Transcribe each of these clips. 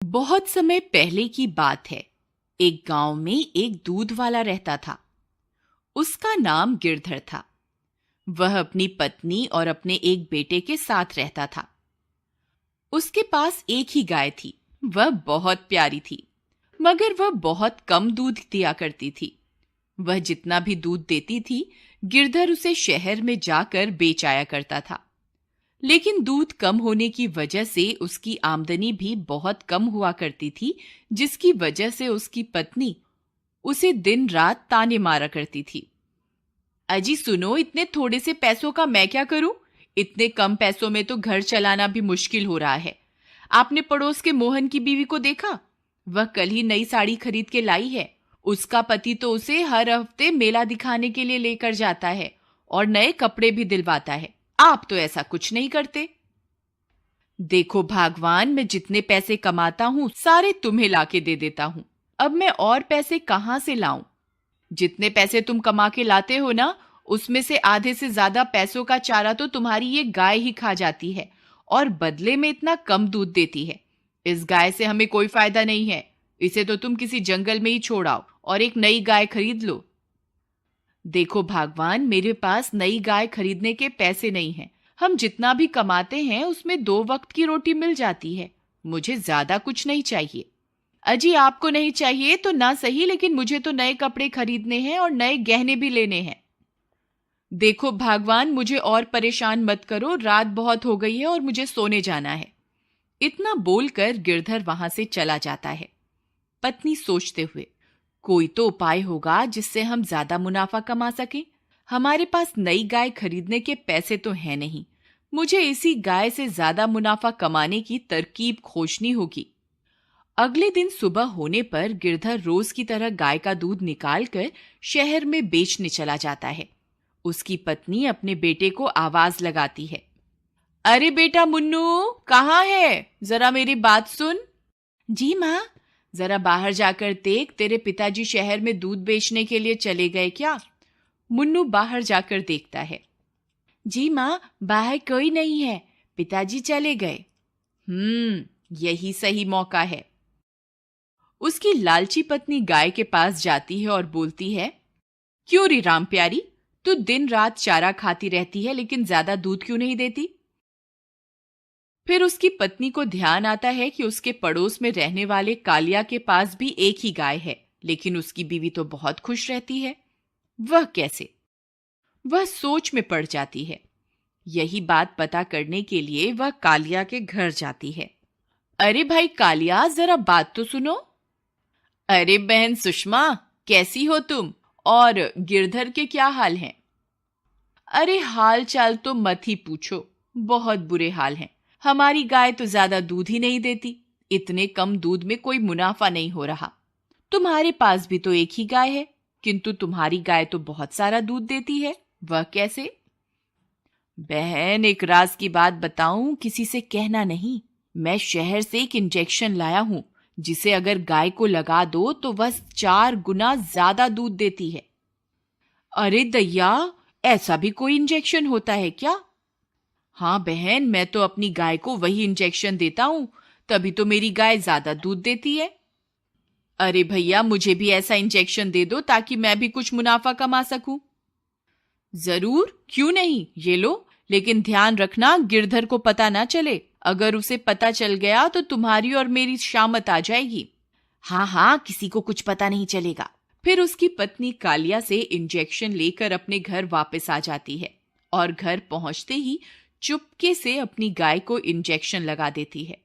बहुत समय पहले की बात है। एक गांव में एक दूध वाला रहता था। उसका नाम गिरधर था। वह अपनी पत्नी और अपने एक बेटे के साथ रहता था। उसके पास एक ही गाय थी। वह बहुत प्यारी थी, मगर वह बहुत कम दूध दिया करती थी। वह जितना भी दूध देती थी, गिरधर उसे शहर में जाकर बेच आया करता था। लेकिन दूध कम होने की वजह से उसकी आमदनी भी बहुत कम हुआ करती थी, जिसकी वजह से उसकी पत्नी उसे दिन रात ताने मारा करती थी। अजी सुनो, इतने थोड़े से पैसों का मैं क्या करूं? इतने कम पैसों में तो घर चलाना भी मुश्किल हो रहा है। आपने पड़ोस के मोहन की बीवी को देखा? वह कल ही नई साड़ी खरीद के लाई है। उसका पति तो उसे हर हफ्ते मेला दिखाने के लिए लेकर जाता है और नए कपड़े भी दिलवाता है। आप तो ऐसा कुछ नहीं करते। देखो भगवान, मैं जितने पैसे कमाता हूँ सारे तुम्हें लाके दे देता हूँ। अब मैं और पैसे कहाँ से लाऊं? जितने पैसे तुम कमा के लाते हो ना, उसमें से आधे से ज्यादा पैसों का चारा तो तुम्हारी ये गाय ही खा जाती है और बदले में इतना कम दूध देती है। इस गाय से हमें कोई फायदा नहीं है। इसे तो तुम किसी जंगल में ही छोड़ आओ और एक नई गाय खरीद लो। देखो भगवान, मेरे पास नई गाय खरीदने के पैसे नहीं हैं। हम जितना भी कमाते हैं उसमें 2 वक्त की रोटी मिल जाती है। मुझे ज्यादा कुछ नहीं चाहिए। अजी आपको नहीं चाहिए तो ना सही, लेकिन मुझे तो नए कपड़े खरीदने हैं और नए गहने भी लेने हैं। देखो भगवान, मुझे और परेशान मत करो। रात बहुत हो गई है और मुझे सोने जाना है। इतना बोलकर गिरधर वहां से चला जाता है। पत्नी सोचते हुए, कोई तो उपाय होगा जिससे हम ज्यादा मुनाफा कमा सकें। हमारे पास नई गाय खरीदने के पैसे तो हैं नहीं। मुझे इसी गाय से ज्यादा मुनाफा कमाने की तरकीब खोजनी होगी। अगले दिन सुबह होने पर गिरधर रोज की तरह गाय का दूध निकालकर शहर में बेचने चला जाता है। उसकी पत्नी अपने बेटे को आवाज लगाती है, अरे बेटा मुन्नू, कहाँ है? जरा मेरी बात सुन। जी माँ। जरा बाहर जाकर देख, तेरे पिताजी शहर में दूध बेचने के लिए चले गए क्या? मुन्नू बाहर जाकर देखता है। जी माँ, बाहर कोई नहीं है, पिताजी चले गए। यही सही मौका है। उसकी लालची पत्नी गाय के पास जाती है और बोलती है, क्यों री राम प्यारी, तू दिन रात चारा खाती रहती है लेकिन ज्यादा दूध क्यों नहीं देती? फिर उसकी पत्नी को ध्यान आता है कि उसके पड़ोस में रहने वाले कालिया के पास भी एक ही गाय है, लेकिन उसकी बीवी तो बहुत खुश रहती है। वह कैसे? वह सोच में पड़ जाती है। यही बात पता करने के लिए वह कालिया के घर जाती है। अरे भाई कालिया, जरा बात तो सुनो। अरे बहन सुषमा, कैसी हो तुम? और गिरधर के क्या हाल हैं? अरे हाल चाल तो मत ही पूछो, बहुत बुरे हाल हैं। हमारी गाय तो ज्यादा दूध ही नहीं देती। इतने कम दूध में कोई मुनाफा नहीं हो रहा। तुम्हारे पास भी तो एक ही गाय है, किंतु तुम्हारी गाय तो बहुत सारा दूध देती है। वह कैसे? बहन, एक राज की बात बताऊं, किसी से कहना नहीं। मैं शहर से एक इंजेक्शन लाया हूं, जिसे अगर गाय को लगा दो तो वह 4 गुना ज्यादा दूध देती है। अरे दैया, ऐसा भी कोई इंजेक्शन होता है क्या? हाँ बहन, मैं तो अपनी गाय को वही इंजेक्शन देता हूं, तभी तो मेरी गाय ज्यादा दूध देती है। अरे भैया, मुझे भी ऐसा इंजेक्शन दे दो ताकि मैं भी कुछ मुनाफा कमा सकूं। जरूर, क्यों नहीं, ये लो। लेकिन ध्यान रखना, गिरधर को पता ना चले। अगर उसे पता चल गया तो तुम्हारी और मेरी शामत आ जाएगी। हाँ हाँ, किसी को कुछ पता नहीं चलेगा। फिर उसकी पत्नी कालिया से इंजेक्शन लेकर अपने घर वापस आ जाती है और घर पहुंचते ही चुपके से अपनी गाय को इंजेक्शन लगा देती है।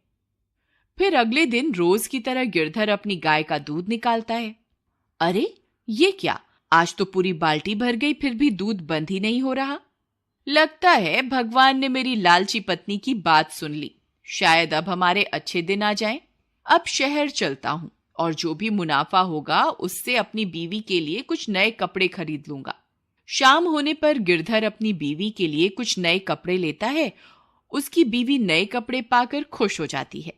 फिर अगले दिन रोज की तरह गिरधर अपनी गाय का दूध निकालता है। अरे ये क्या, आज तो पूरी बाल्टी भर गई, फिर भी दूध बंद ही नहीं हो रहा। लगता है भगवान ने मेरी लालची पत्नी की बात सुन ली। शायद अब हमारे अच्छे दिन आ जाएं। अब शहर चलता हूं और जो भी मुनाफा होगा उससे अपनी बीवी के लिए कुछ नए कपड़े खरीद लूंगा। शाम होने पर गिरधर अपनी बीवी के लिए कुछ नए कपड़े लेता है। उसकी बीवी नए कपड़े पाकर खुश हो जाती है।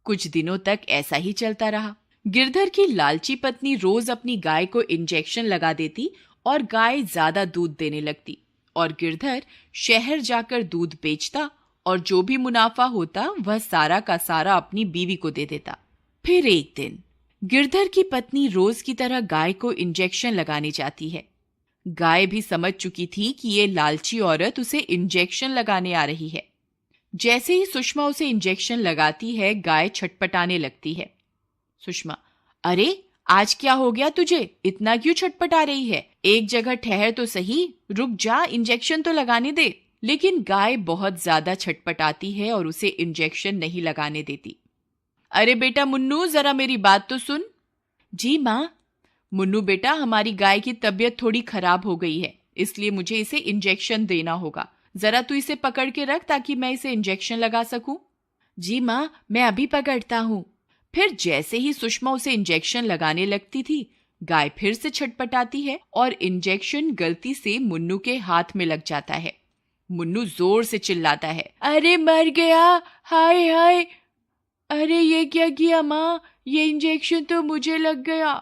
कुछ दिनों तक ऐसा ही चलता रहा। गिरधर की लालची पत्नी रोज अपनी गाय को इंजेक्शन लगा देती और गाय ज्यादा दूध देने लगती और गिरधर शहर जाकर दूध बेचता और जो भी मुनाफा होता वह सारा का सारा अपनी बीवी को दे देता। फिर एक दिन गिरधर की पत्नी रोज की तरह गाय को इंजेक्शन लगाने जाती है। गाय भी समझ चुकी थी कि ये लालची औरत उसे इंजेक्शन लगाने आ रही है। जैसे ही सुषमा उसे इंजेक्शन लगाती है, गाय छटपटाने लगती है। सुषमा, अरे आज क्या हो गया तुझे? इतना क्यों छटपटा रही है? एक जगह ठहर तो सही, रुक जा, इंजेक्शन तो लगाने दे। लेकिन गाय बहुत ज्यादा छटपटाती है और उसे इंजेक्शन नहीं लगाने देती। अरे बेटा मुन्नू, जरा मेरी बात तो सुन। जी माँ। मुन्नू बेटा, हमारी गाय की तबीयत थोड़ी खराब हो गई है, इसलिए मुझे इसे इंजेक्शन देना होगा। जरा तू इसे पकड़ के रख ताकि मैं इसे इंजेक्शन लगा सकूं। जी माँ, मैं अभी पकड़ता हूं। फिर जैसे ही सुषमा उसे इंजेक्शन लगाने लगती थी, गाय फिर से छटपटाती है और इंजेक्शन गलती से मुन्नू के हाथ में लग जाता है। मुन्नू जोर से चिल्लाता है, अरे मर गया, हाय हाय। अरे ये क्या किया माँ? ये इंजेक्शन तो मुझे लग गया।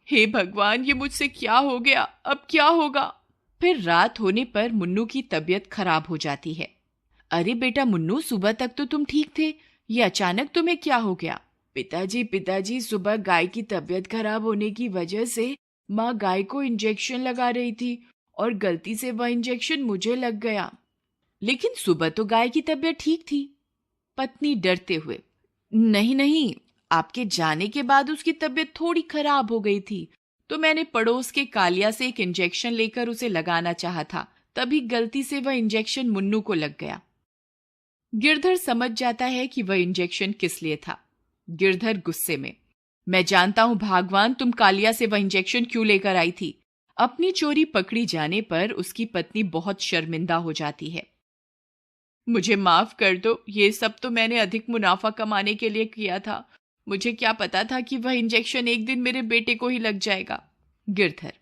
हे भगवान, ये मुझसे क्या हो गया? अब क्या होगा? फिर रात होने पर मुन्नू की तबीयत खराब हो जाती है। अरे बेटा मुन्नू, सुबह तक तो तुम ठीक थे, ये अचानक तुम्हें क्या हो गया? पिताजी, सुबह गाय की तबीयत खराब होने की वजह से माँ गाय को इंजेक्शन लगा रही थी और गलती से वह इंजेक्शन मुझे लग गया। लेकिन सुबह तो गाय की तबीयत ठीक थी। पत्नी डरते हुए, नहीं नहीं, आपके जाने के बाद उसकी तबीयत थोड़ी खराब हो गई थी, तो मैंने पड़ोस के कालिया से एक इंजेक्शन लेकर उसे लगाना चाहा था, तभी गलती से वह इंजेक्शन मुन्नू को लग गया। गिरधर समझ जाता है कि वह इंजेक्शन किस लिए था। गिरधर गुस्से में, मैं जानता हूं भगवान, तुम कालिया से वह इंजेक्शन क्यों लेकर आई थी। अपनी चोरी पकड़ी जाने पर उसकी पत्नी बहुत शर्मिंदा हो जाती है। मुझे माफ कर दो, ये सब तो मैंने अधिक मुनाफा कमाने के लिए किया था। मुझे क्या पता था कि वह इंजेक्शन एक दिन मेरे बेटे को ही लग जाएगा। गिरधर,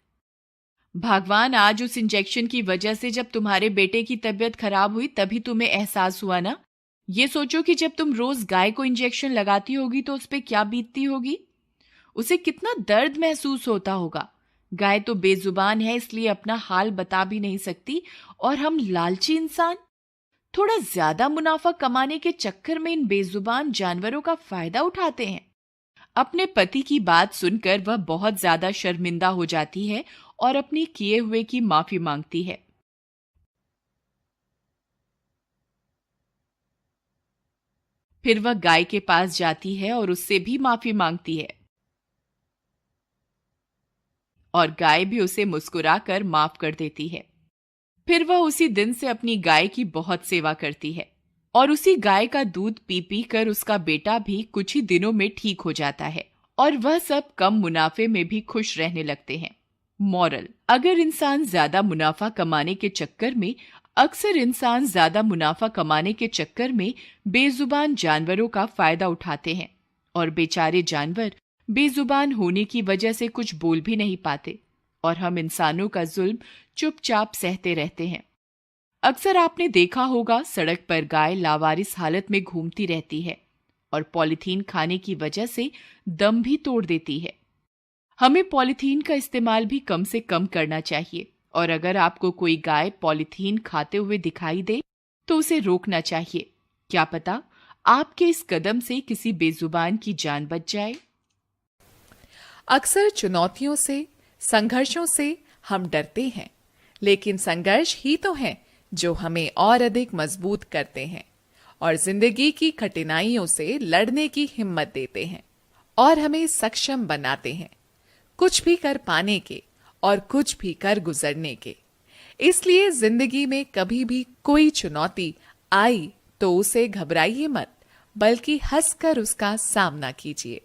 भगवान, आज उस इंजेक्शन की वजह से जब तुम्हारे बेटे की तबीयत खराब हुई तभी तुम्हें एहसास हुआ ना। ये सोचो कि जब तुम रोज गाय को इंजेक्शन लगाती होगी तो उस पे क्या बीतती होगी, उसे कितना दर्द महसूस होता होगा। गाय तो बेजुबान है, इसलिए अपना हाल बता भी नहीं सकती, और हम लालची इंसान थोड़ा ज्यादा मुनाफा कमाने के चक्कर में इन बेजुबान जानवरों का फायदा उठाते हैं। अपने पति की बात सुनकर वह बहुत ज्यादा शर्मिंदा हो जाती है और अपनी किए हुए की माफी मांगती है। फिर वह गाय के पास जाती है और उससे भी माफी मांगती है, और गाय भी उसे मुस्कुराकर माफ कर देती है। फिर वह उसी दिन से अपनी गाय की बहुत सेवा करती है और उसी गाय का दूध पी पी कर उसका बेटा भी कुछ ही दिनों में ठीक हो जाता है और वह सब कम मुनाफे में भी खुश रहने लगते हैं। मॉरल, अगर इंसान ज्यादा मुनाफा कमाने के चक्कर में बेजुबान जानवरों का फायदा उठाते हैं और बेचारे जानवर बेजुबान होने की वजह से कुछ बोल भी नहीं पाते और हम इंसानों का जुल्म चुपचाप सहते रहते हैं। अक्सर आपने देखा होगा, सड़क पर गाय लावारिस हालत में घूमती रहती है और पॉलीथीन खाने की वजह से दम भी तोड़ देती है। हमें पॉलीथीन का इस्तेमाल भी कम से कम करना चाहिए और अगर आपको कोई गाय पॉलीथीन खाते हुए दिखाई दे तो उसे रोकना चाहिए। क्या पता आपके इस कदम से किसी बेजुबान की जान बच जाए। अक्सर चुनौतियों से, संघर्षों से हम डरते हैं, लेकिन संघर्ष ही तो हैं जो हमें और अधिक मजबूत करते हैं और जिंदगी की कठिनाइयों से लड़ने की हिम्मत देते हैं और हमें सक्षम बनाते हैं, कुछ भी कर पाने के और कुछ भी कर गुजरने के। इसलिए जिंदगी में कभी भी कोई चुनौती आई तो उसे घबराइए मत, बल्कि हंसकर उसका सामना कीजिए।